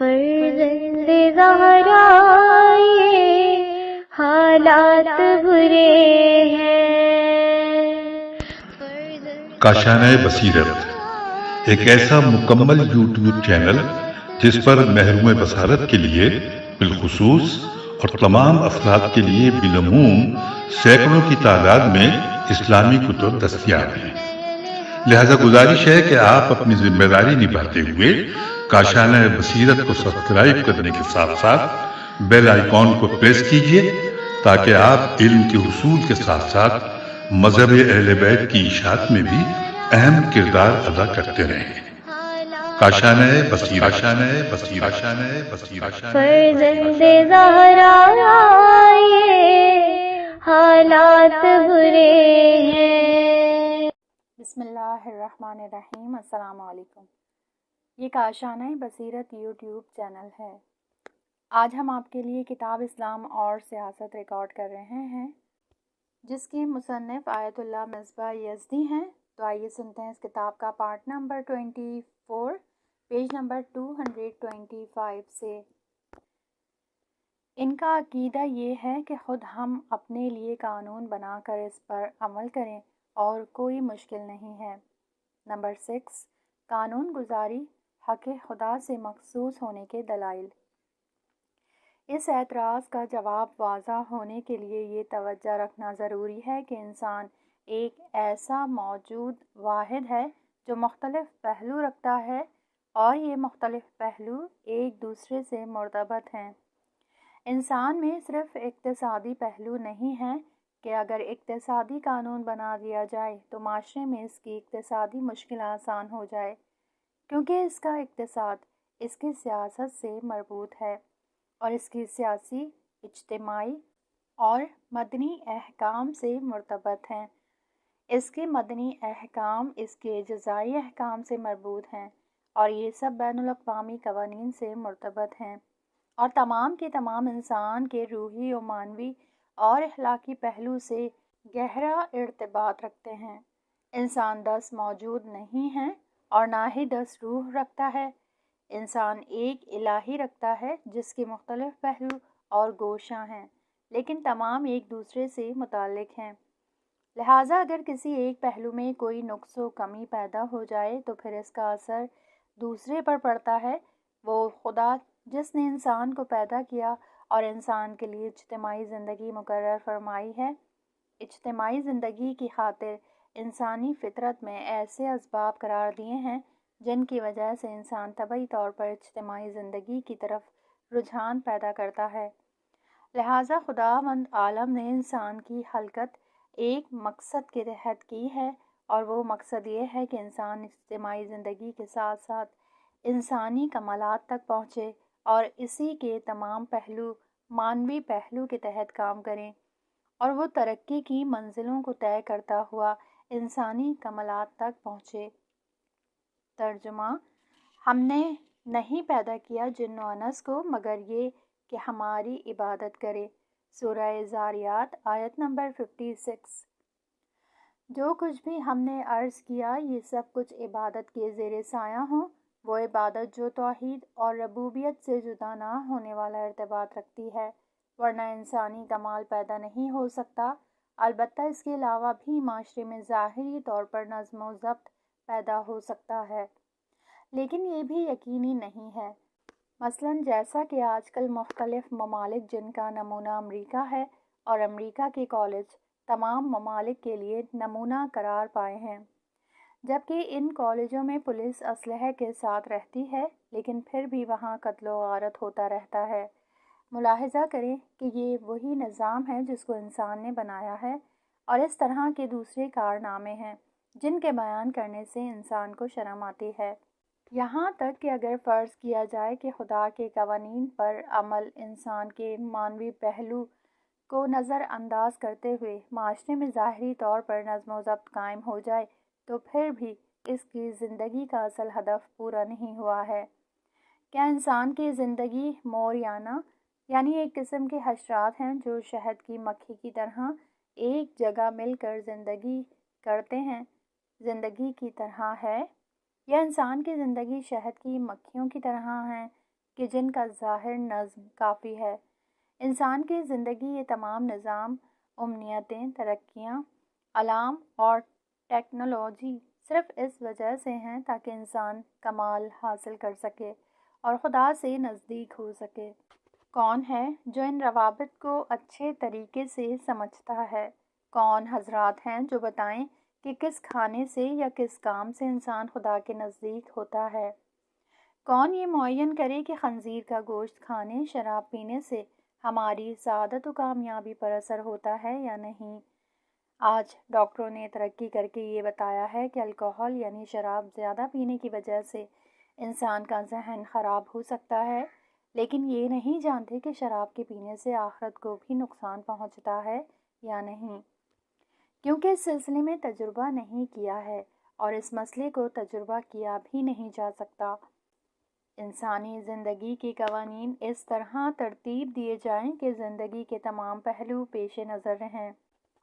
فرزند زہرا یہ حالات برے ہیں۔ کاشانۂ بصیرت ایک ایسا مکمل یوٹیوب چینل جس پر محروم بصارت کے لیے بالخصوص اور تمام افراد کے لیے بالعموم سینکڑوں کی تعداد میں اسلامی کتب دستیاب ہیں۔ لہذا گزارش ہے کہ آپ اپنی ذمہ داری نبھاتے ہوئے کاشانۂ بصیرت کو سبسکرائب کرنے کے ساتھ ساتھ بیل آئیکن کو پریس کیجیے تاکہ آپ علم کے حصول کے ساتھ ساتھ مذہب اہل بیت کی اشاعت میں بھی اہم کردار ادا کرتے رہیں۔ کاشانۂ بصیرت، کاشانۂ بصیرت، کاشانۂ بصیرت۔ فرزند زہرا یہ حالات برے ہیں۔ بسم اللہ الرحمن الرحیم۔ السلام علیکم۔ یہ کاشانۂ بصیرت یوٹیوب چینل ہے۔ آج ہم آپ کے لیے کتاب اسلام اور سیاست ریکارڈ کر رہے ہیں جس کی مصنف آیت اللہ مصباح یزدی ہیں۔ تو آئیے سنتے ہیں اس کتاب کا پارٹ نمبر 24 پیج نمبر 225 سے۔ ان کا عقیدہ یہ ہے کہ خود ہم اپنے لیے قانون بنا کر اس پر عمل کریں اور کوئی مشکل نہیں ہے۔ نمبر 6، قانون گزاری حق خدا سے مخصوص ہونے کے دلائل۔ اس اعتراض کا جواب واضح ہونے کے لیے یہ توجہ رکھنا ضروری ہے کہ انسان ایک ایسا موجود واحد ہے جو مختلف پہلو رکھتا ہے اور یہ مختلف پہلو ایک دوسرے سے مرتبط ہیں۔ انسان میں صرف اقتصادی پہلو نہیں ہے کہ اگر اقتصادی قانون بنا دیا جائے تو معاشرے میں اس کی اقتصادی مشکل آسان ہو جائے، کیونکہ اس کا اقتصاد اس کی سیاست سے مربوط ہے اور اس کی سیاسی، اجتماعی اور مدنی احکام سے مرتبط ہیں۔ اس کے مدنی احکام اس کے جزائی احکام سے مربوط ہیں اور یہ سب بین الاقوامی قوانین سے مرتبط ہیں اور تمام کے تمام انسان کے روحی و معنوی اور اخلاقی پہلو سے گہرا ارتباط رکھتے ہیں۔ انسان 10 موجود نہیں ہے اور نہ ہی 10 روح رکھتا ہے۔ انسان ایک الہی رکھتا ہے جس کے مختلف پہلو اور گوشاں ہیں، لیکن تمام ایک دوسرے سے متعلق ہیں۔ لہٰذا اگر کسی ایک پہلو میں کوئی نقص و کمی پیدا ہو جائے تو پھر اس کا اثر دوسرے پر پڑتا ہے۔ وہ خدا جس نے انسان کو پیدا کیا اور انسان کے لیے اجتماعی زندگی مقرر فرمائی ہے، اجتماعی زندگی کی خاطر انسانی فطرت میں ایسے اسباب قرار دیے ہیں جن کی وجہ سے انسان طبعی طور پر اجتماعی زندگی کی طرف رجحان پیدا کرتا ہے۔ لہٰذا خداوند عالم نے انسان کی خلقت ایک مقصد کے تحت کی ہے اور وہ مقصد یہ ہے کہ انسان اجتماعی زندگی کے ساتھ ساتھ انسانی کمالات تک پہنچے اور اسی کے تمام پہلو معنوی پہلو کے تحت کام کریں اور وہ ترقی کی منزلوں کو طے کرتا ہوا انسانی کمالات تک پہنچے۔ ترجمہ: ہم نے نہیں پیدا کیا جن و انس کو مگر یہ کہ ہماری عبادت کرے۔ سورہ زاریات آیت نمبر 56۔ جو کچھ بھی ہم نے عرض کیا یہ سب کچھ عبادت کے زیر سایہ ہوں، وہ عبادت جو توحید اور ربوبیت سے جدا نہ ہونے والا ارتباط رکھتی ہے، ورنہ انسانی کمال پیدا نہیں ہو سکتا۔ البتہ اس کے علاوہ بھی معاشرے میں ظاہری طور پر نظم و ضبط پیدا ہو سکتا ہے، لیکن یہ بھی یقینی نہیں ہے۔ مثلاً جیسا کہ آج کل مختلف ممالک جن کا نمونہ امریکہ ہے اور امریکہ کے کالج تمام ممالک کے لیے نمونہ قرار پائے ہیں، جبکہ ان کالجوں میں پولیس اسلحے کے ساتھ رہتی ہے لیکن پھر بھی وہاں قتل و غارت ہوتا رہتا ہے۔ ملاحظہ کریں کہ یہ وہی نظام ہے جس کو انسان نے بنایا ہے اور اس طرح کے دوسرے کارنامے ہیں جن کے بیان کرنے سے انسان کو شرم آتی ہے۔ یہاں تک کہ اگر فرض کیا جائے کہ خدا کے قوانین پر عمل انسان کے معنوی پہلو کو نظر انداز کرتے ہوئے معاشرے میں ظاہری طور پر نظم و ضبط قائم ہو جائے تو پھر بھی اس کی زندگی کا اصل ہدف پورا نہیں ہوا ہے۔ کیا انسان کی زندگی موریانہ یعنی ایک قسم کے حشرات ہیں جو شہد کی مکھی کی طرح ایک جگہ مل کر زندگی کرتے ہیں، زندگی کی طرح ہے، یا انسان کی زندگی شہد کی مکھیوں کی طرح ہے کہ جن کا ظاہر نظم کافی ہے۔ انسان کی زندگی یہ تمام نظام، امنیتیں، ترقیاں، علام اور ٹیکنالوجی صرف اس وجہ سے ہیں تاکہ انسان کمال حاصل کر سکے اور خدا سے نزدیک ہو سکے۔ کون ہے جو ان روابط کو اچھے طریقے سے سمجھتا ہے؟ کون حضرات ہیں جو بتائیں کہ کس کھانے سے یا کس کام سے انسان خدا کے نزدیک ہوتا ہے؟ کون یہ معین کرے کہ خنزیر کا گوشت کھانے، شراب پینے سے ہماری سعادت و کامیابی پر اثر ہوتا ہے یا نہیں؟ آج ڈاکٹروں نے ترقی کر کے یہ بتایا ہے کہ الکوہل یعنی شراب زیادہ پینے کی وجہ سے انسان کا ذہن خراب ہو سکتا ہے، لیکن یہ نہیں جانتے کہ شراب کے پینے سے آخرت کو بھی نقصان پہنچتا ہے یا نہیں، کیونکہ اس سلسلے میں تجربہ نہیں کیا ہے اور اس مسئلے کو تجربہ کیا بھی نہیں جا سکتا۔ انسانی زندگی کے قوانین اس طرح ترتیب دیے جائیں کہ زندگی کے تمام پہلو پیش نظر رہیں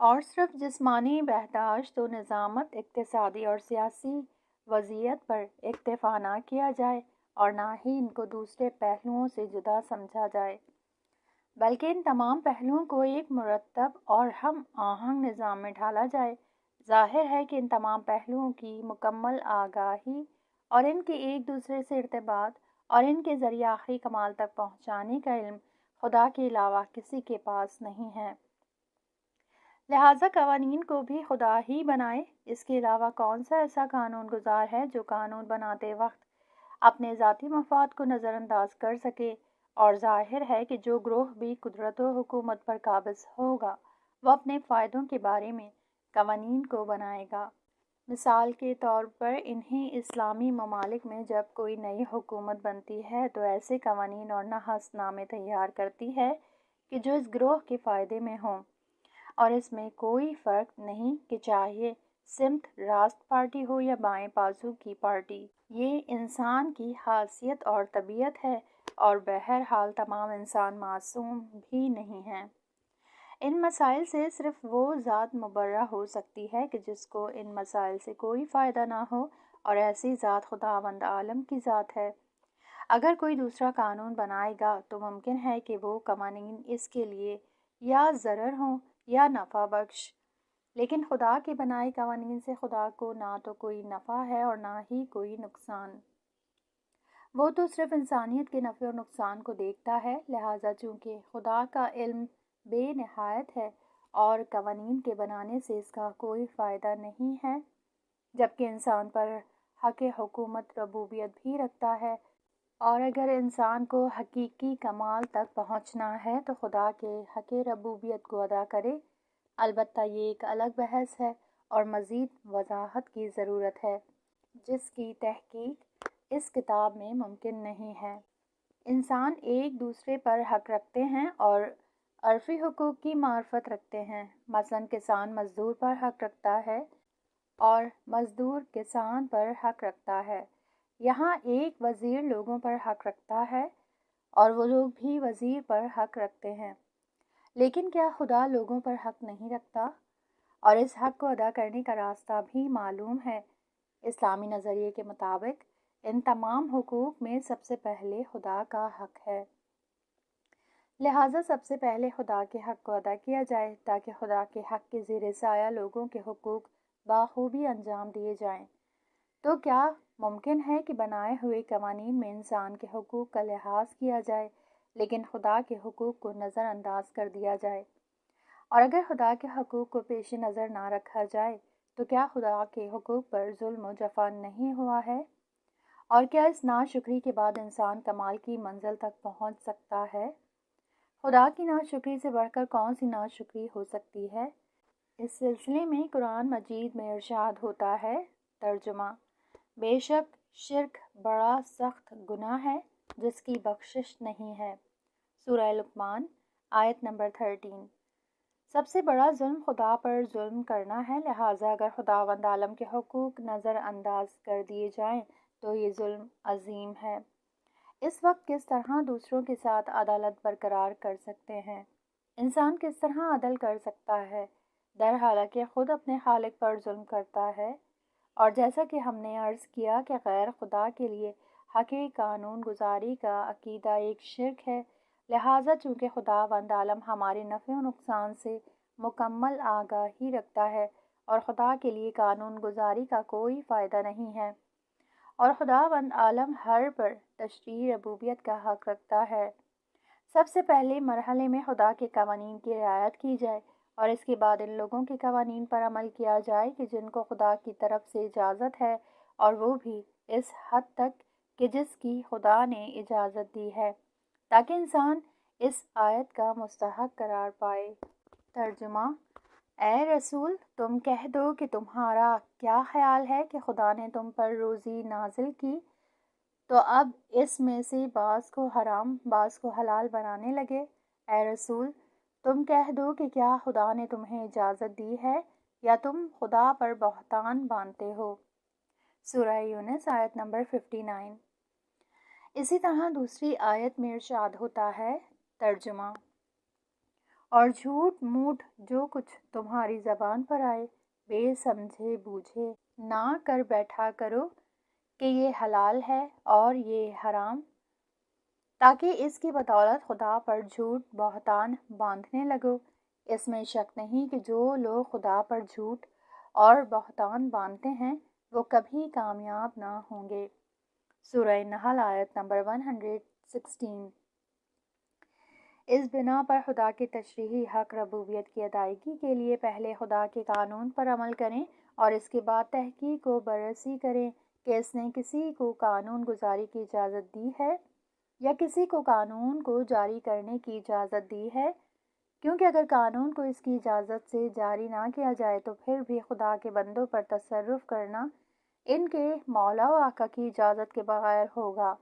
اور صرف جسمانی بہداشت و نظامت، اقتصادی اور سیاسی وضعیت پر اکتفا نہ کیا جائے اور نہ ہی ان کو دوسرے پہلوؤں سے جدا سمجھا جائے، بلکہ ان تمام پہلوؤں کو ایک مرتب اور ہم آہنگ نظام میں ڈھالا جائے۔ ظاہر ہے کہ ان تمام پہلوؤں کی مکمل آگاہی اور ان کے ایک دوسرے سے ارتباط اور ان کے ذریعے آخری کمال تک پہنچانے کا علم خدا کے علاوہ کسی کے پاس نہیں ہے، لہٰذا قوانین کو بھی خدا ہی بنائے۔ اس کے علاوہ کون سا ایسا قانون گزار ہے جو قانون بناتے وقت اپنے ذاتی مفاد کو نظر انداز کر سکے؟ اور ظاہر ہے کہ جو گروہ بھی قدرت و حکومت پر قابض ہوگا وہ اپنے فائدوں کے بارے میں قوانین کو بنائے گا۔ مثال کے طور پر انہیں اسلامی ممالک میں جب کوئی نئی حکومت بنتی ہے تو ایسے قوانین اور نحس نامے تیار کرتی ہے کہ جو اس گروہ کے فائدے میں ہوں، اور اس میں کوئی فرق نہیں کہ چاہے سمت راست پارٹی ہو یا بائیں بازو کی پارٹی۔ یہ انسان کی حیثیت اور طبیعت ہے اور بہرحال تمام انسان معصوم بھی نہیں ہیں۔ ان مسائل سے صرف وہ ذات مبرہ ہو سکتی ہے کہ جس کو ان مسائل سے کوئی فائدہ نہ ہو، اور ایسی ذات خداوند عالم کی ذات ہے۔ اگر کوئی دوسرا قانون بنائے گا تو ممکن ہے کہ وہ قوانین اس کے لیے یا ضرر ہوں یا نفع بخش، لیکن خدا کے بنائے قوانین سے خدا کو نہ تو کوئی نفع ہے اور نہ ہی کوئی نقصان۔ وہ تو صرف انسانیت کے نفع اور نقصان کو دیکھتا ہے، لہٰذا چونکہ خدا کا علم بے نہایت ہے اور قوانین کے بنانے سے اس کا کوئی فائدہ نہیں ہے، جبکہ انسان پر حق حکومت ربوبیت بھی رکھتا ہے، اور اگر انسان کو حقیقی کمال تک پہنچنا ہے تو خدا کے حق ربوبیت کو ادا کرے۔ البتہ یہ ایک الگ بحث ہے اور مزید وضاحت کی ضرورت ہے، جس کی تحقیق اس کتاب میں ممکن نہیں ہے۔ انسان ایک دوسرے پر حق رکھتے ہیں اور عرفی حقوق کی معرفت رکھتے ہیں۔ مثلاً کسان مزدور پر حق رکھتا ہے اور مزدور کسان پر حق رکھتا ہے۔ یہاں ایک وزیر لوگوں پر حق رکھتا ہے اور وہ لوگ بھی وزیر پر حق رکھتے ہیں، لیکن کیا خدا لوگوں پر حق نہیں رکھتا؟ اور اس حق کو ادا کرنے کا راستہ بھی معلوم ہے۔ اسلامی نظریے کے مطابق ان تمام حقوق میں سب سے پہلے خدا کا حق ہے، لہٰذا سب سے پہلے خدا کے حق کو ادا کیا جائے تاکہ خدا کے حق کے زیر سایہ لوگوں کے حقوق بخوبی انجام دیے جائیں۔ تو کیا ممکن ہے کہ بنائے ہوئے قوانین میں انسان کے حقوق کا لحاظ کیا جائے لیکن خدا کے حقوق کو نظر انداز کر دیا جائے؟ اور اگر خدا کے حقوق کو پیش نظر نہ رکھا جائے تو کیا خدا کے حقوق پر ظلم و جفا نہیں ہوا ہے؟ اور کیا اس ناشکری کے بعد انسان کمال کی منزل تک پہنچ سکتا ہے؟ خدا کی ناشکری سے بڑھ کر کون سی ناشکری ہو سکتی ہے؟ اس سلسلے میں قرآن مجید میں ارشاد ہوتا ہے، ترجمہ: بے شک شرک بڑا سخت گناہ ہے جس کی بخشش نہیں ہے۔ سورہ لقمان آیت نمبر 13۔ سب سے بڑا ظلم خدا پر ظلم کرنا ہے، لہٰذا اگر خداوند عالم کے حقوق نظر انداز کر دیے جائیں تو یہ ظلم عظیم ہے۔ اس وقت کس طرح دوسروں کے ساتھ عدالت برقرار کر سکتے ہیں؟ انسان کس طرح عدل کر سکتا ہے درحالانکہ خود اپنے خالق پر ظلم کرتا ہے؟ اور جیسا کہ ہم نے عرض کیا کہ غیر خدا کے لیے حق قانون گزاری کا عقیدہ ایک شرک ہے، لہٰذا چونکہ خداوند عالم ہمارے نفع و نقصان سے مکمل آگاہی رکھتا ہے اور خدا کے لیے قانون گزاری کا کوئی فائدہ نہیں ہے، اور خداوند عالم ہر پر تشریع ربوبیت کا حق رکھتا ہے، سب سے پہلے مرحلے میں خدا کے قوانین کی رعایت کی جائے اور اس کے بعد ان لوگوں کے قوانین پر عمل کیا جائے کہ جن کو خدا کی طرف سے اجازت ہے، اور وہ بھی اس حد تک کہ جس کی خدا نے اجازت دی ہے، تاکہ انسان اس آیت کا مستحق قرار پائے۔ ترجمہ: اے رسول، تم کہہ دو کہ تمہارا کیا خیال ہے کہ خدا نے تم پر روزی نازل کی تو اب اس میں سے بعض کو حرام بعض کو حلال بنانے لگے۔ اے رسول، تم کہہ دو کہ کیا خدا نے تمہیں اجازت دی ہے یا تم خدا پر بہتان باندھتے ہو۔ سورہ یونس آیت نمبر 59۔ اسی طرح دوسری آیت میں ارشاد ہوتا ہے، ترجمہ: اور جھوٹ موٹ جو کچھ تمہاری زبان پر آئے بے سمجھے بوجھے نہ کر بیٹھا کرو کہ یہ حلال ہے اور یہ حرام، تاکہ اس کی بدولت خدا پر جھوٹ بہتان باندھنے لگو۔ اس میں شک نہیں کہ جو لوگ خدا پر جھوٹ اور بہتان باندھتے ہیں وہ کبھی کامیاب نہ ہوں گے۔ سورہ نحل آیت نمبر 116۔ اس بنا پر خدا کے تشریعی حق ربوبیت کی ادائیگی کے لیے پہلے خدا کے قانون پر عمل کریں اور اس کے بعد تحقیق و بررسی کریں کہ اس نے کسی کو قانون گزاری کی اجازت دی ہے یا کسی کو قانون کو جاری کرنے کی اجازت دی ہے، کیونکہ اگر قانون کو اس کی اجازت سے جاری نہ کیا جائے تو پھر بھی خدا کے بندوں پر تصرف کرنا ان کے مولا و آقا کی اجازت کے بغیر ہوگا۔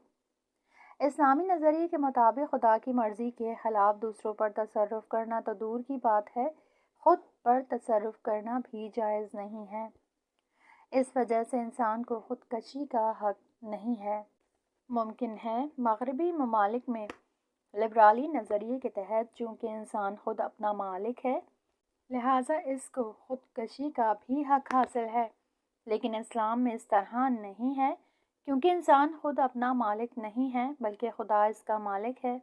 اسلامی نظریے کے مطابق خدا کی مرضی کے خلاف دوسروں پر تصرف کرنا تو دور کی بات ہے، خود پر تصرف کرنا بھی جائز نہیں ہے۔ اس وجہ سے انسان کو خودکشی کا حق نہیں ہے۔ ممکن ہے مغربی ممالک میں لبرالی نظریے کے تحت چونکہ انسان خود اپنا مالک ہے لہٰذا اس کو خودکشی کا بھی حق حاصل ہے، لیکن اسلام میں اس طرح نہیں ہے، کیونکہ انسان خود اپنا مالک نہیں ہے بلکہ خدا اس کا مالک ہے،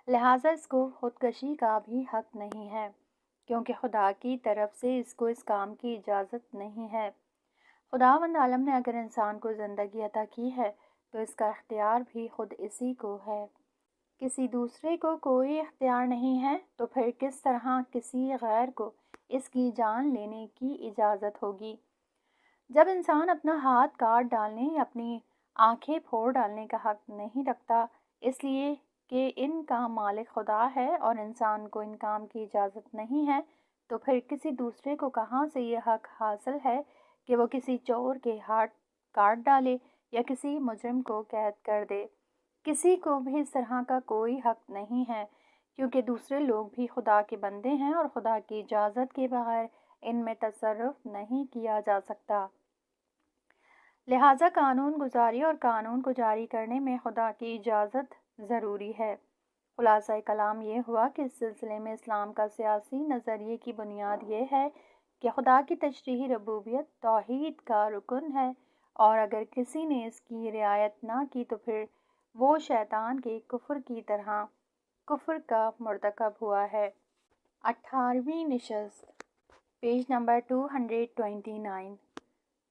لہٰذا اس کو خودکشی کا بھی حق نہیں ہے، کیونکہ خدا کی طرف سے اس کو اس کام کی اجازت نہیں ہے۔ خداوند عالم نے اگر انسان کو زندگی عطا کی ہے تو اس کا اختیار بھی خود اسی کو ہے، کسی دوسرے کو کوئی اختیار نہیں ہے، تو پھر کس طرح کسی غیر کو اس کی جان لینے کی اجازت ہوگی؟ جب انسان اپنا ہاتھ کاٹ ڈالنے یا اپنی آنکھیں پھوڑ ڈالنے کا حق نہیں رکھتا، اس لیے کہ ان کا مالک خدا ہے اور انسان کو ان کام کی اجازت نہیں ہے، تو پھر کسی دوسرے کو کہاں سے یہ حق حاصل ہے کہ وہ کسی چور کے ہاتھ کاٹ ڈالے یا کسی مجرم کو قید کر دے؟ کسی کو بھی اس طرح کا کوئی حق نہیں ہے، کیونکہ دوسرے لوگ بھی خدا کے بندے ہیں اور خدا کی اجازت کے بغیر ان میں تصرف نہیں کیا جا سکتا۔ لہٰذا قانون گزاری اور قانون کو جاری کرنے میں خدا کی اجازت ضروری ہے۔ خلاصہ کلام یہ ہوا کہ اس سلسلے میں اسلام کا سیاسی نظریے کی بنیاد یہ ہے کہ خدا کی تشریعی ربوبیت توحید کا رکن ہے، اور اگر کسی نے اس کی رعایت نہ کی تو پھر وہ شیطان کے کفر کی طرح کفر کا مرتکب ہوا ہے۔ 18ویں نشست، پیج نمبر 229۔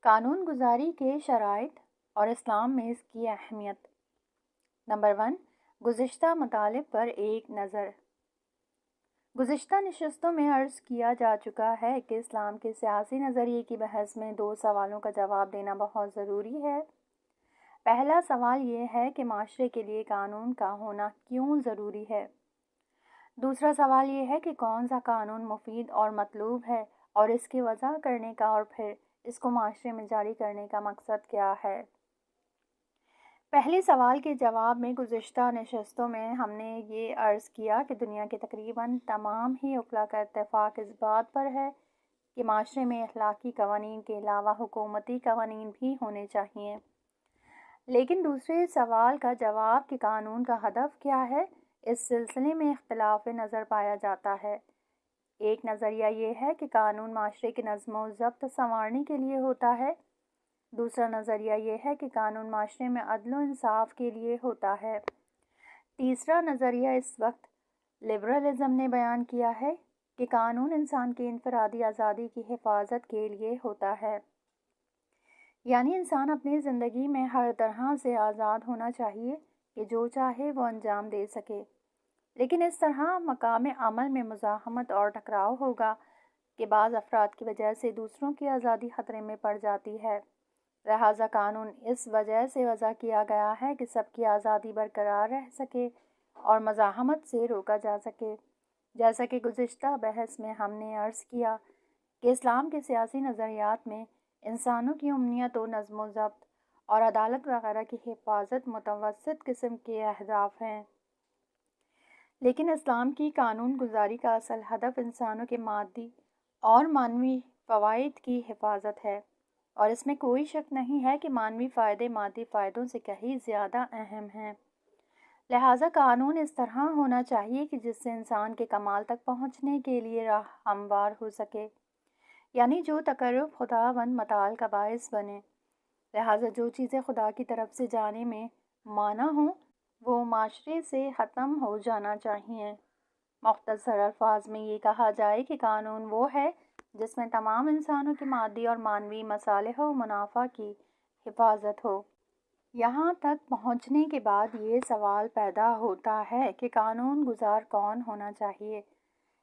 قانون گزاری کے شرائط اور اسلام میں اس کی اہمیت۔ نمبر 1، گزشتہ مطالب پر ایک نظر۔ گزشتہ نشستوں میں عرض کیا جا چکا ہے کہ اسلام کے سیاسی نظریے کی بحث میں 2 سوالوں کا جواب دینا بہت ضروری ہے۔ پہلا سوال یہ ہے کہ معاشرے کے لیے قانون کا ہونا کیوں ضروری ہے؟ دوسرا سوال یہ ہے کہ کون سا قانون مفید اور مطلوب ہے اور اس کی وضع کرنے کا اور پھر اس کو معاشرے میں جاری کرنے کا مقصد کیا ہے؟ پہلے سوال کے جواب میں گزشتہ نشستوں میں ہم نے یہ عرض کیا کہ دنیا کے تقریباً تمام ہی عقلاء کا اتفاق اس بات پر ہے کہ معاشرے میں اخلاقی قوانین کے علاوہ حکومتی قوانین بھی ہونے چاہیے۔ لیکن دوسرے سوال کا جواب کہ قانون کا ہدف کیا ہے، اس سلسلے میں اختلاف نظر پایا جاتا ہے۔ ایک نظریہ یہ ہے کہ قانون معاشرے کے نظم و ضبط سنوارنے کے لیے ہوتا ہے، دوسرا نظریہ یہ ہے کہ قانون معاشرے میں عدل و انصاف کے لیے ہوتا ہے۔ تیسرا نظریہ اس وقت لبرلزم نے بیان کیا ہے کہ قانون انسان کی انفرادی آزادی کی حفاظت کے لیے ہوتا ہے، یعنی انسان اپنی زندگی میں ہر طرح سے آزاد ہونا چاہیے کہ جو چاہے وہ انجام دے سکے، لیکن اس طرح مقام عمل میں مزاحمت اور ٹکراؤ ہوگا کہ بعض افراد کی وجہ سے دوسروں کی آزادی خطرے میں پڑ جاتی ہے۔ لہٰذا قانون اس وجہ سے وضع کیا گیا ہے کہ سب کی آزادی برقرار رہ سکے اور مزاحمت سے روکا جا سکے۔ جیسا کہ گزشتہ بحث میں ہم نے عرض کیا کہ اسلام کے سیاسی نظریات میں انسانوں کی امنیت و نظم و ضبط اور عدالت وغیرہ کی حفاظت متوسط قسم کے اہداف ہیں، لیکن اسلام کی قانون گزاری کا اصل ہدف انسانوں کے مادی اور معنوی فوائد کی حفاظت ہے، اور اس میں کوئی شک نہیں ہے کہ معنوی فائدے مادی فائدوں سے کہیں زیادہ اہم ہیں۔ لہٰذا قانون اس طرح ہونا چاہیے کہ جس سے انسان کے کمال تک پہنچنے کے لیے راہ ہموار ہو سکے، یعنی جو تقرب خداوند متعال کا باعث بنے۔ لہٰذا جو چیزیں خدا کی طرف سے جانے میں مانع ہوں وہ معاشرے سے ختم ہو جانا چاہیے۔ مختصر الفاظ میں یہ کہا جائے کہ قانون وہ ہے جس میں تمام انسانوں کی مادی اور معنوی مصالح و منافع کی حفاظت ہو۔ یہاں تک پہنچنے کے بعد یہ سوال پیدا ہوتا ہے کہ قانون گزار کون ہونا چاہیے۔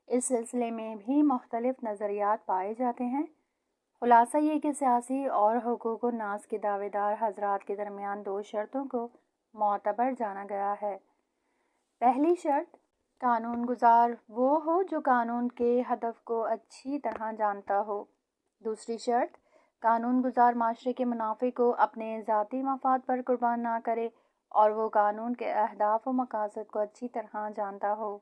اس سلسلے میں بھی مختلف نظریات پائے جاتے ہیں۔ خلاصہ یہ کہ سیاسی اور حقوق الناس کے دعوے دار حضرات کے درمیان دو شرطوں کو معتبر جانا گیا ہے۔ پہلی شرط، قانون گزار وہ ہو جو قانون کے ہدف کو اچھی طرح جانتا ہو۔ دوسری شرط، قانون گزار معاشرے کے منافع کو اپنے ذاتی مفاد پر قربان نہ کرے اور وہ قانون کے اہداف و مقاصد کو اچھی طرح جانتا ہو۔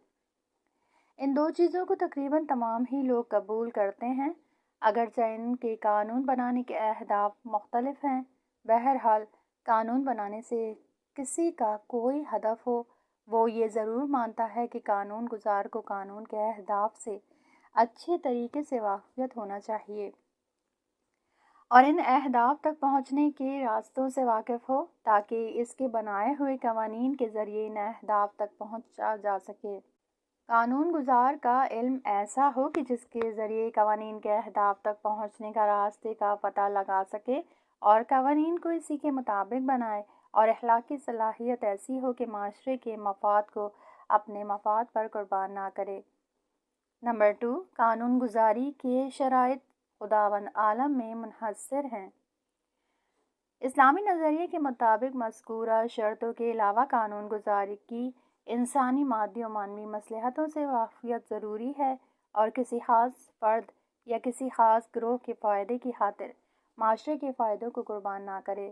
ان دو چیزوں کو تقریباً تمام ہی لوگ قبول کرتے ہیں، اگرچہ ان کے قانون بنانے کے اہداف مختلف ہیں۔ بہرحال قانون بنانے سے کسی کا کوئی ہدف ہو، وہ یہ ضرور مانتا ہے کہ قانون گزار کو قانون کے اہداف سے اچھے طریقے سے واقفیت ہونا چاہیے اور ان اہداف تک پہنچنے کے راستوں سے واقف ہو تاکہ اس کے بنائے ہوئے قوانین کے ذریعے ان اہداف تک پہنچا جا سکے۔ قانون گزار کا علم ایسا ہو کہ جس کے ذریعے قوانین کے اہداف تک پہنچنے کا راستے کا پتہ لگا سکے اور قوانین کو اسی کے مطابق بنائے، اور اخلاقی صلاحیت ایسی ہو کہ معاشرے کے مفاد کو اپنے مفاد پر قربان نہ کرے۔ نمبر 2، قانون گزاری کے شرائط خداوند عالم میں منحصر ہیں۔ اسلامی نظریے کے مطابق مذکورہ شرطوں کے علاوہ قانون گزاری کی انسانی مادی و معنوی مصلحتوں سے واقفیت ضروری ہے اور کسی خاص فرد یا کسی خاص گروہ کے فائدے کی خاطر معاشرے کے فائدوں کو قربان نہ کرے۔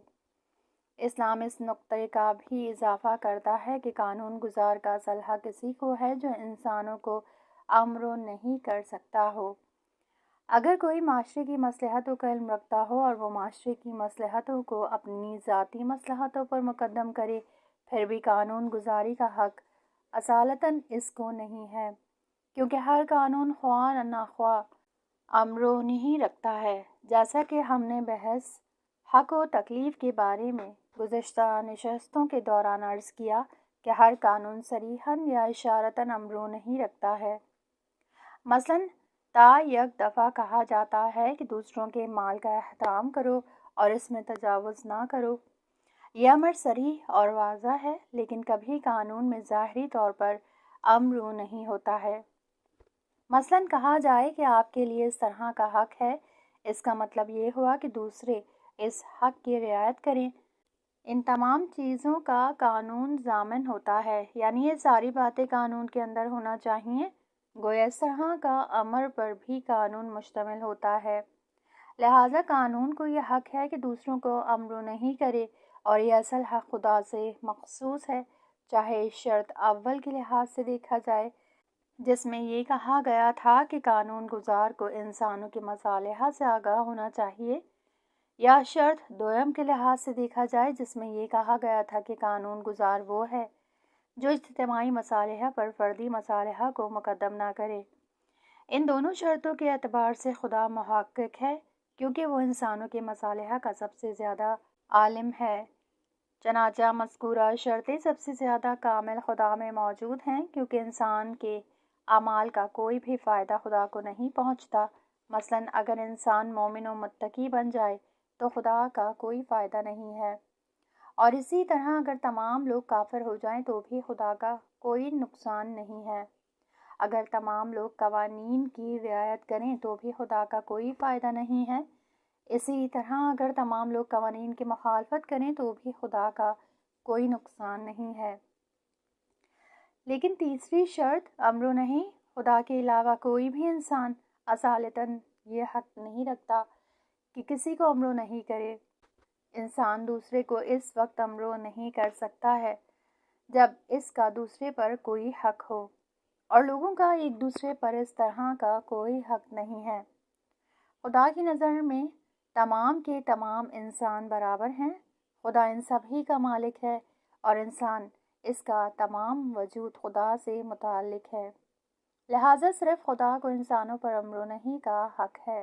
اسلام اس نقطے کا بھی اضافہ کرتا ہے کہ قانون گزار کا اصل حق کسی کو ہے جو انسانوں کو امر نہیں کر سکتا ہو۔ اگر کوئی معاشرے کی مصلحتوں کا علم رکھتا ہو اور وہ معاشرے کی مصلحتوں کو اپنی ذاتی مصلحتوں پر مقدم کرے، پھر بھی قانون گزاری کا حق اصالتاً اس کو نہیں ہے، کیونکہ ہر قانون خواہ نخواہ امر نہیں رکھتا ہے۔ جیسا کہ ہم نے بحث حق و تکلیف کے بارے میں گزشتہ نشستوں کے دوران عرض کیا کہ ہر قانون صریحاً یا اشارتاً امر نہیں رکھتا ہے۔ مثلاً یک دفعہ کہا جاتا ہے کہ دوسروں کے مال کا احترام کرو اور اس میں تجاوز نہ کرو۔ یہ امر صریح اور واضح ہے، لیکن کبھی قانون میں ظاہری طور پر امر نہیں ہوتا ہے۔ مثلاً کہا جائے کہ آپ کے لیے اس طرح کا حق ہے، اس کا مطلب یہ ہوا کہ دوسرے اس حق کی رعایت کریں۔ ان تمام چیزوں کا قانون ضامن ہوتا ہے، یعنی یہ ساری باتیں قانون کے اندر ہونا چاہیے۔ گویا اس طرح کا امر پر بھی قانون مشتمل ہوتا ہے۔ لہٰذا قانون کو یہ حق ہے کہ دوسروں کو امر نہیں کرے، اور یہ اصل حق خدا سے مخصوص ہے، چاہے شرط اول کے لحاظ سے دیکھا جائے جس میں یہ کہا گیا تھا کہ قانون گزار کو انسانوں کے مصالح سے آگاہ ہونا چاہیے، یا شرط دوم کے لحاظ سے دیکھا جائے جس میں یہ کہا گیا تھا کہ قانون گزار وہ ہے جو اجتماعی مصالح پر فردی مصالح کو مقدم نہ کرے۔ ان دونوں شرطوں کے اعتبار سے خدا محقق ہے، کیونکہ وہ انسانوں کے مصالحہ کا سب سے زیادہ عالم ہے۔ چنانچہ مذکورہ شرطیں سب سے زیادہ کامل خدا میں موجود ہیں، کیونکہ انسان کے اعمال کا کوئی بھی فائدہ خدا کو نہیں پہنچتا۔ مثلاً اگر انسان مومن و متقی بن جائے تو خدا کا کوئی فائدہ نہیں ہے، اور اسی طرح اگر تمام لوگ کافر ہو جائیں تو بھی خدا کا کوئی نقصان نہیں ہے۔ اگر تمام لوگ قوانین کی رعایت کریں تو بھی خدا کا کوئی فائدہ نہیں ہے۔ اسی طرح اگر تمام لوگ قوانین کی مخالفت کریں تو بھی خدا کا کوئی نقصان نہیں ہے۔ لیکن تیسری شرط امر و نہی، خدا کے علاوہ کوئی بھی انسان اصالتاً یہ حق نہیں رکھتا کہ کسی کو امر و نہی کرے۔ انسان دوسرے کو اس وقت امر و نہی کر سکتا ہے جب اس کا دوسرے پر کوئی حق ہو، اور لوگوں کا ایک دوسرے پر اس طرح کا کوئی حق نہیں ہے۔ خدا کی نظر میں تمام کے تمام انسان برابر ہیں۔ خدا ان سبھی کا مالک ہے اور انسان اس کا تمام وجود خدا سے متعلق ہے، لہٰذا صرف خدا کو انسانوں پر امر و نہی کا حق ہے۔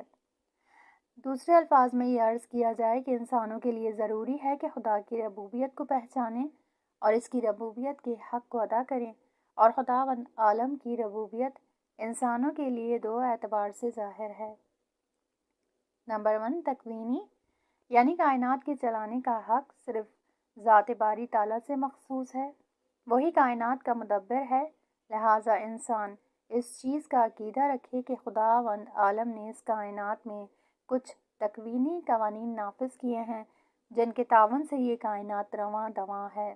دوسرے الفاظ میں یہ عرض کیا جائے کہ انسانوں کے لیے ضروری ہے کہ خدا کی ربوبیت کو پہچانیں اور اس کی ربوبیت کے حق کو ادا کریں، اور خداوند عالم کی ربوبیت انسانوں کے لیے دو اعتبار سے ظاہر ہے۔ نمبر 1، تکوینی، یعنی کائنات کے چلانے کا حق صرف ذات باری تعالیٰ سے مخصوص ہے، وہی کائنات کا مدبر ہے، لہٰذا انسان اس چیز کا عقیدہ رکھے کہ خداوند عالم نے اس کائنات میں کچھ تکوینی قوانین نافذ کیے ہیں جن کے تعاون سے یہ کائنات رواں دواں ہے۔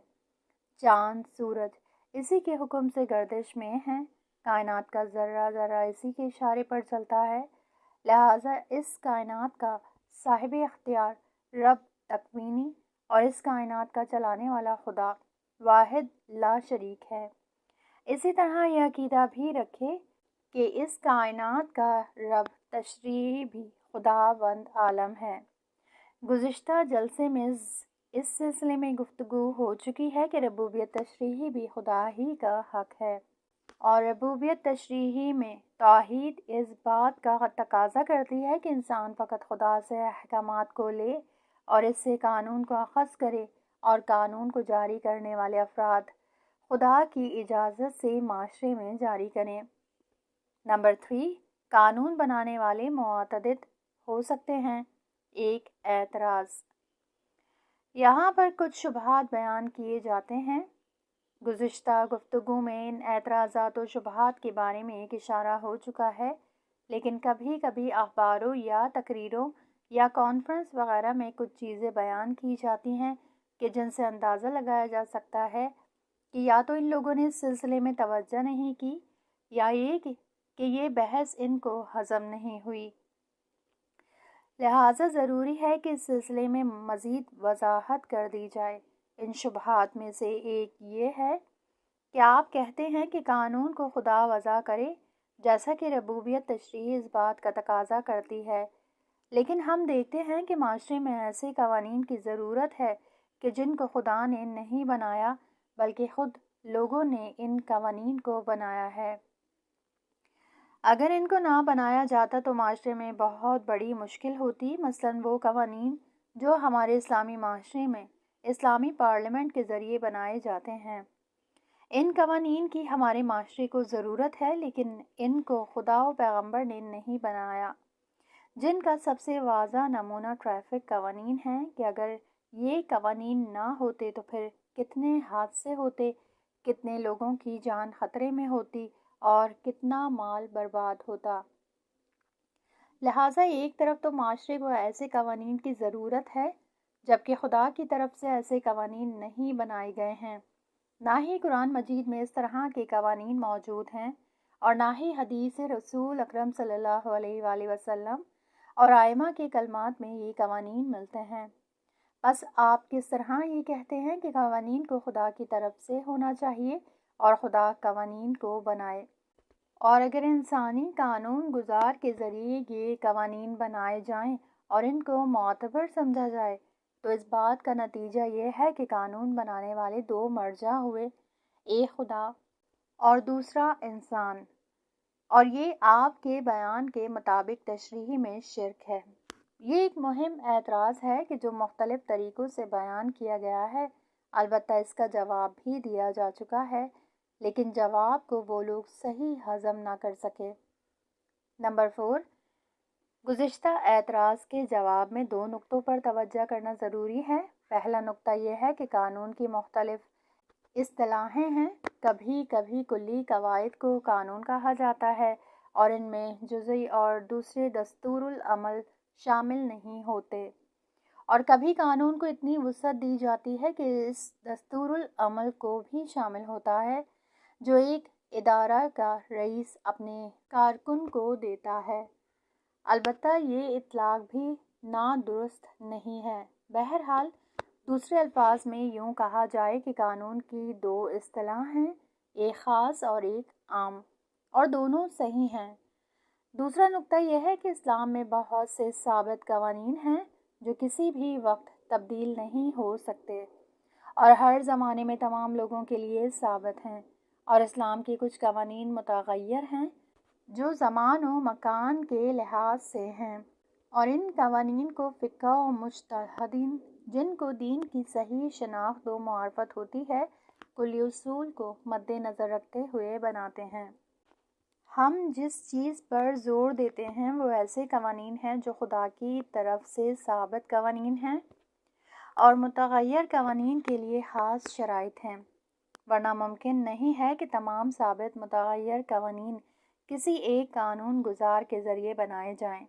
چاند، سورج اسی کے حکم سے گردش میں ہیں، کائنات کا ذرہ ذرہ اسی کے اشارے پر چلتا ہے، لہٰذا اس کائنات کا صاحب اختیار رب تکوینی اور اس کائنات کا چلانے والا خدا واحد لا شریک ہے۔ اسی طرح یہ عقیدہ بھی رکھے کہ اس کائنات کا رب تشریعی بھی خداوند عالم ہے۔ گزشتہ جلسے میں اس سلسلے میں گفتگو ہو چکی ہے کہ ربوبیت تشریعی بھی خدا ہی کا حق ہے، اور ربوبیت تشریعی میں توحید اس بات کا تقاضا کرتی ہے کہ انسان فقط خدا سے احکامات کو لے اور اس سے قانون کو اخذ کرے، اور قانون کو جاری کرنے والے افراد خدا کی اجازت سے معاشرے میں جاری کریں۔ نمبر 3، قانون بنانے والے متعدد ہو سکتے ہیں۔ ایک اعتراض، یہاں پر کچھ شبہات بیان کیے جاتے ہیں۔ گزشتہ گفتگو میں ان اعتراضات و شبہات کے بارے میں ایک اشارہ ہو چکا ہے، لیکن کبھی کبھی اخباروں یا تقریروں یا کانفرنس وغیرہ میں کچھ چیزیں بیان کی جاتی ہیں کہ جن سے اندازہ لگایا جا سکتا ہے کہ یا تو ان لوگوں نے اس سلسلے میں توجہ نہیں کی، یا یہ کہ یہ بحث ان کو ہضم نہیں ہوئی۔ لہٰذا ضروری ہے کہ اس سلسلے میں مزید وضاحت کر دی جائے۔ ان شبہات میں سے ایک یہ ہے کہ آپ کہتے ہیں کہ قانون کو خدا وضع کرے، جیسا کہ ربوبیت تشریعی اس بات کا تقاضا کرتی ہے، لیکن ہم دیکھتے ہیں کہ معاشرے میں ایسے قوانین کی ضرورت ہے کہ جن کو خدا نے نہیں بنایا بلکہ خود لوگوں نے ان قوانین کو بنایا ہے۔ اگر ان کو نہ بنایا جاتا تو معاشرے میں بہت بڑی مشکل ہوتی۔ مثلاً وہ قوانین جو ہمارے اسلامی معاشرے میں اسلامی پارلیمنٹ کے ذریعے بنائے جاتے ہیں، ان قوانین کی ہمارے معاشرے کو ضرورت ہے، لیکن ان کو خدا و پیغمبر نے نہیں بنایا، جن کا سب سے واضح نمونہ ٹریفک قوانین ہیں کہ اگر یہ قوانین نہ ہوتے تو پھر کتنے حادثے ہوتے، کتنے لوگوں کی جان خطرے میں ہوتی اور کتنا مال برباد ہوتا۔ لہٰذا ایک طرف تو معاشرے کو ایسے قوانین کی ضرورت ہے، جبکہ خدا کی طرف سے ایسے قوانین نہیں بنائے گئے ہیں، نہ ہی قرآن مجید میں اس طرح کے قوانین موجود ہیں، اور نہ ہی حدیث رسول اکرم صلی اللہ علیہ وآلہ وسلم اور ائمہ کے کلمات میں یہ قوانین ملتے ہیں۔ بس آپ کس طرح یہ کہتے ہیں کہ قوانین کو خدا کی طرف سے ہونا چاہیے اور خدا قوانین کو بنائے، اور اگر انسانی قانون گزار کے ذریعے یہ قوانین بنائے جائیں اور ان کو معتبر سمجھا جائے تو اس بات کا نتیجہ یہ ہے کہ قانون بنانے والے دو مرجع ہوئے، ایک خدا اور دوسرا انسان، اور یہ آپ کے بیان کے مطابق تشریح میں شرک ہے۔ یہ ایک مہم اعتراض ہے کہ جو مختلف طریقوں سے بیان کیا گیا ہے، البتہ اس کا جواب بھی دیا جا چکا ہے، لیکن جواب کو وہ لوگ صحیح ہضم نہ کر سکے۔ نمبر 4، گزشتہ اعتراض کے جواب میں 2 نقطوں پر توجہ کرنا ضروری ہے۔ پہلا نقطہ یہ ہے کہ قانون کی مختلف اصطلاحیں ہیں۔ کبھی کبھی کلی قواعد کو قانون کہا جاتا ہے اور ان میں جزئی اور دوسرے دستور العمل شامل نہیں ہوتے، اور کبھی قانون کو اتنی وسعت دی جاتی ہے کہ اس دستور العمل کو بھی شامل ہوتا ہے جو ایک ادارہ کا رئیس اپنے کارکن کو دیتا ہے۔ البتہ یہ اطلاق بھی نادرست نہیں ہے۔ بہرحال، دوسرے الفاظ میں یوں کہا جائے کہ قانون کی 2 اصطلاح ہیں، ایک خاص اور ایک عام، اور دونوں صحیح ہیں۔ دوسرا نقطہ یہ ہے کہ اسلام میں بہت سے ثابت قوانین ہیں جو کسی بھی وقت تبدیل نہیں ہو سکتے اور ہر زمانے میں تمام لوگوں کے لیے ثابت ہیں، اور اسلام کے کچھ قوانین متغیر ہیں جو زمان و مکان کے لحاظ سے ہیں، اور ان قوانین کو فقہ و مجتہدین، جن کو دین کی صحیح شناخت و معرفت ہوتی ہے، کلی اصول کو مد نظر رکھتے ہوئے بناتے ہیں۔ ہم جس چیز پر زور دیتے ہیں وہ ایسے قوانین ہیں جو خدا کی طرف سے ثابت قوانین ہیں اور متغیر قوانین کے لیے خاص شرائط ہیں، ورنہ ممکن نہیں ہے کہ تمام ثابت متغیر قوانین کسی ایک قانون گزار کے ذریعے بنائے جائیں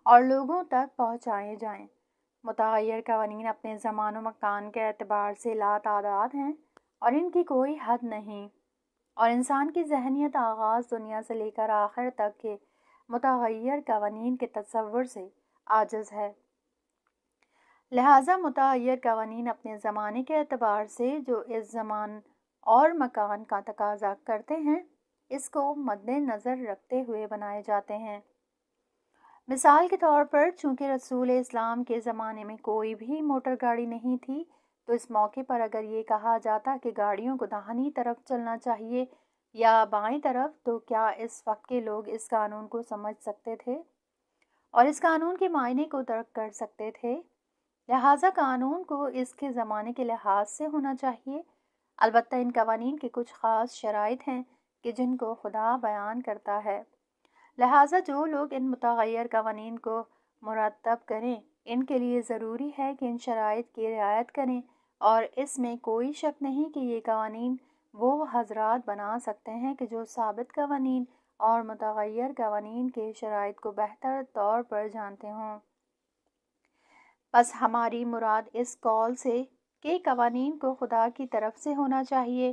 اور لوگوں تک پہنچائے جائیں۔ متغیر قوانین اپنے زمان و مکان کے اعتبار سے لا تعداد ہیں اور ان کی کوئی حد نہیں، اور انسان کی ذہنیت آغاز دنیا سے لے کر آخر تک کے متغیر قوانین کے تصور سے عاجز ہے۔ لہٰذا متغیر قوانین اپنے زمانے کے اعتبار سے جو اس زمان اور مکان کا تقاضا کرتے ہیں، اس کو مد نظر رکھتے ہوئے بنائے جاتے ہیں۔ مثال کے طور پر، چونکہ رسول اسلام کے زمانے میں کوئی بھی موٹر گاڑی نہیں تھی، تو اس موقع پر اگر یہ کہا جاتا کہ گاڑیوں کو داہنی طرف چلنا چاہیے یا بائیں طرف، تو کیا اس وقت کے لوگ اس قانون کو سمجھ سکتے تھے اور اس قانون کے معنی کو درک کر سکتے تھے؟ لہٰذا قانون کو اس کے زمانے کے لحاظ سے ہونا چاہیے۔ البتہ ان قوانین کے کچھ خاص شرائط ہیں کہ جن کو خدا بیان کرتا ہے، لہٰذا جو لوگ ان متغیر قوانین کو مرتب کریں، ان کے لیے ضروری ہے کہ ان شرائط کی رعایت کریں، اور اس میں کوئی شک نہیں کہ یہ قوانین وہ حضرات بنا سکتے ہیں کہ جو ثابت قوانین اور متغیر قوانین کے شرائط کو بہتر طور پر جانتے ہوں۔ بس ہماری مراد اس قول سے کہ قوانین کو خدا کی طرف سے ہونا چاہیے،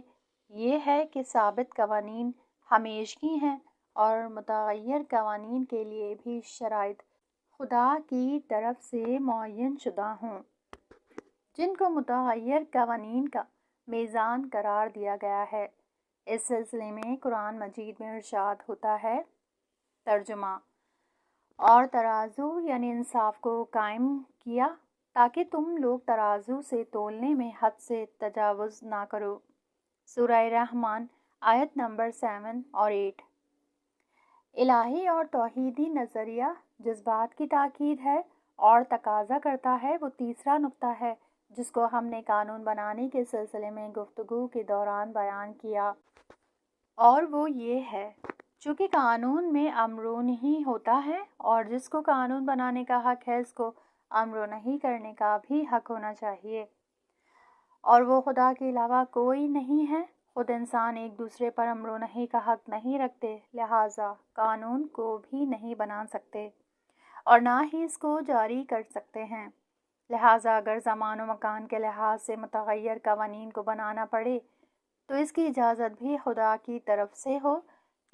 یہ ہے کہ ثابت قوانین ہمیشگی ہیں اور متغیر قوانین کے لیے بھی شرائط خدا کی طرف سے معین شدہ ہوں، جن کو متغیر قوانین کا میزان قرار دیا گیا ہے۔ اس سلسلے میں قرآن مجید میں ارشاد ہوتا ہے، ترجمہ: اور ترازو یعنی انصاف کو قائم کیا تاکہ تم لوگ ترازو سے تولنے میں حد سے تجاوز نہ کرو۔ سورہ رحمان آیت نمبر 7 اور 8۔ الہی اور توحیدی نظریہ جس بات کی تاکید ہے اور تقاضا کرتا ہے، وہ تیسرا نقطہ ہے جس کو ہم نے قانون بنانے کے سلسلے میں گفتگو کے دوران بیان کیا، اور وہ یہ ہے: چونکہ قانون میں امر نہیں ہوتا ہے اور جس کو قانون بنانے کا حق ہے، اس کو امر نہیں کرنے کا بھی حق ہونا چاہیے، اور وہ خدا کے علاوہ کوئی نہیں ہے۔ خود انسان ایک دوسرے پر امر نہیں کا حق نہیں رکھتے، لہٰذا قانون کو بھی نہیں بنا سکتے اور نہ ہی اس کو جاری کر سکتے ہیں۔ لہٰذا اگر زمان و مکان کے لحاظ سے متغیر قوانین کو بنانا پڑے تو اس کی اجازت بھی خدا کی طرف سے ہو،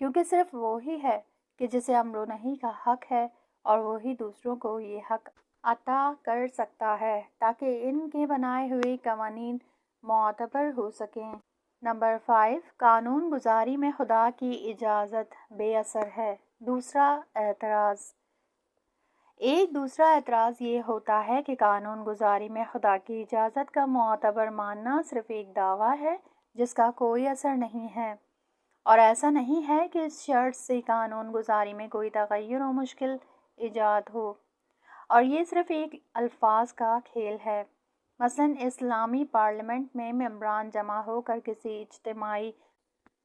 کیونکہ صرف وہی ہے کہ جسے امر نہیں کا حق ہے، اور وہی دوسروں کو یہ حق عطا کر سکتا ہے تاکہ ان کے بنائے ہوئے قوانین معتبر ہو سکیں۔ نمبر 5، قانون گزاری میں خدا کی اجازت بے اثر ہے۔ دوسرا اعتراض۔ ایک دوسرا اعتراض یہ ہوتا ہے کہ قانون گزاری میں خدا کی اجازت کا معتبر ماننا صرف ایک دعویٰ ہے جس کا کوئی اثر نہیں ہے، اور ایسا نہیں ہے کہ اس شرط سے قانون گزاری میں کوئی تغیر و مشکل ایجاد ہو، اور یہ صرف ایک الفاظ کا کھیل ہے۔ مثلاً اسلامی پارلیمنٹ میں ممبران جمع ہو کر کسی اجتماعی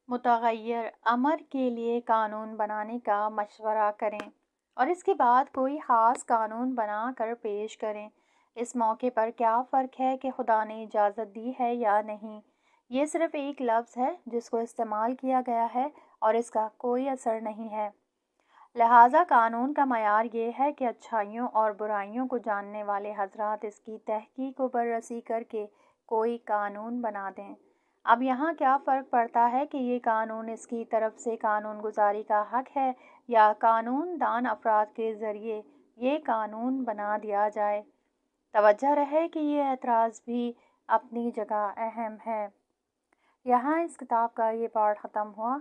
متغیر امر کے لیے قانون بنانے کا مشورہ کریں اور اس کے بعد کوئی خاص قانون بنا کر پیش کریں۔ اس موقع پر کیا فرق ہے کہ خدا نے اجازت دی ہے یا نہیں؟ یہ صرف ایک لفظ ہے جس کو استعمال کیا گیا ہے اور اس کا کوئی اثر نہیں ہے۔ لہٰذا قانون کا معیار یہ ہے کہ اچھائیوں اور برائیوں کو جاننے والے حضرات اس کی تحقیق و بررسی کر کے کوئی قانون بنا دیں۔ اب یہاں کیا فرق پڑتا ہے کہ یہ قانون اس کی طرف سے قانون گزاری کا حق ہے یا قانون دان افراد کے ذریعے یہ قانون بنا دیا جائے؟ توجہ رہے کہ یہ اعتراض بھی اپنی جگہ اہم ہے۔ یہاں اس کتاب کا یہ پارٹ ختم ہوا۔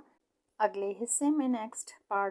اگلے حصے میں نیکسٹ پارٹ